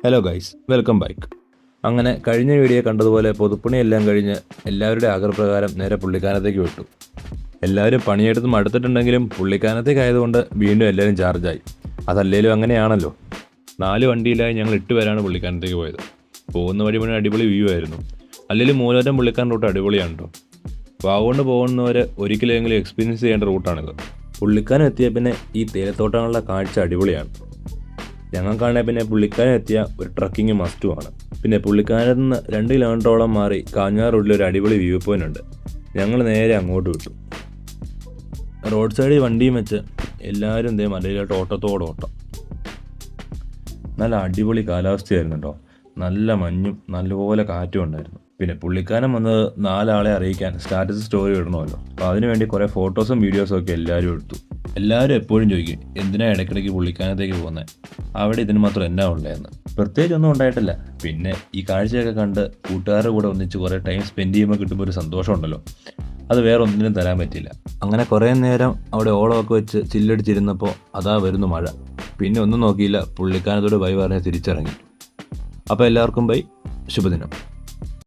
Hello guys, welcome back. അങ്ങനെ കഴിഞ്ഞ video കണ്ടതുപോലെ പൊതുപ്പണിയെല്ലാം കഴിഞ്ഞ് എല്ലാവരുടെ ആഗ്രഹപ്രകാരം നേരെ പുള്ളിക്കാനത്തേക്ക് വിട്ടു. എല്ലാവരും പണിയെടുത്ത് മടുത്തിട്ടുണ്ടെങ്കിലും പുള്ളിക്കാനത്തേക്ക് ആയതുകൊണ്ട് വീണ്ടും എല്ലാവരും ചാർജായി. അതല്ലേലും അങ്ങനെയാണല്ലോ. 4 വണ്ടിയിലായി ഞങ്ങൾ 8 പേരാണ് പുള്ളിക്കാനത്തേക്ക് പോയത്. പോകുന്ന വഴി മുഴുവൻ അടിപൊളി വ്യൂ ആയിരുന്നു. അല്ലെങ്കിൽ മൂലവറ്റം പുള്ളിക്കാരൻ റൂട്ട് അടിപൊളിയാണ് കേട്ടോ. വാഗോണ്ട് പോകുന്നവർ ഒരിക്കലെങ്കിലും എക്സ്പീരിയൻസ് ചെയ്യേണ്ട റൂട്ടാണിത്. പുള്ളിക്കാനം എത്തിയ പിന്നെ ഈ തേയിലത്തോട്ടങ്ങളുടെ കാഴ്ച അടിപൊളിയാണ്. ഞങ്ങൾക്കാണെങ്കിൽ പിന്നെ പുള്ളിക്കാനം എത്തിയ ഒരു ട്രക്കിങ് മസ്റ്റുമാണ്. പിന്നെ പുള്ളിക്കാനത്ത് നിന്ന് 2 കിലോമീറ്ററോളം മാറി കാഞ്ഞാർ റോഡിൽ ഒരു അടിപൊളി വ്യൂ പോയിന്റ് ഉണ്ട്. ഞങ്ങൾ നേരെ അങ്ങോട്ട് വിട്ടു. റോഡ് സൈഡിൽ വണ്ടിയും വെച്ച് എല്ലാവരും മലയിലോട്ട് ഓട്ടത്തോടോട്ടം. നല്ല അടിപൊളി കാലാവസ്ഥയായിരുന്നു കേട്ടോ. നല്ല മഞ്ഞും നല്ലപോലെ കാറ്റും ഉണ്ടായിരുന്നു. പിന്നെ പുള്ളിക്കാനം വന്നത് 4 ആളെ അറിയിക്കാൻ സ്റ്റാറ്റസ് സ്റ്റോറി ഇടണമല്ലോ. അപ്പോൾ അതിനുവേണ്ടി കുറേ ഫോട്ടോസും വീഡിയോസും ഒക്കെ എല്ലാവരും എടുത്തു. എല്ലാവരും എപ്പോഴും ചോദിക്കും എന്തിനാ ഇടയ്ക്കിടയ്ക്ക് പുള്ളിക്കാനത്തേക്ക് പോകുന്നത്, അവിടെ ഇതിന് മാത്രം എന്നാ ഉള്ളതെന്ന്. പ്രത്യേകിച്ചൊന്നും ഉണ്ടായിട്ടില്ല. പിന്നെ ഈ കാഴ്ചയൊക്കെ കണ്ട് കൂട്ടുകാരുടെ കൂടെ ഒന്നിച്ച് കുറേ ടൈം സ്പെൻഡ് ചെയ്യുമ്പോൾ കിട്ടുമ്പോൾ ഒരു സന്തോഷമുണ്ടല്ലോ, അത് വേറെ ഒന്നിനും തരാൻ പറ്റില്ല. അങ്ങനെ കുറേ നേരം അവിടെ ഓളമൊക്കെ വെച്ച് ചില്ലടിച്ചിരുന്നപ്പോൾ അതാ വരുന്നു മഴ. പിന്നെ ഒന്നും നോക്കിയില്ല, പുള്ളിക്കാനത്തോട് ബൈ പറഞ്ഞ് തിരിച്ചിറങ്ങി. അപ്പോൾ എല്ലാവർക്കും ബൈ, ശുഭദിനം.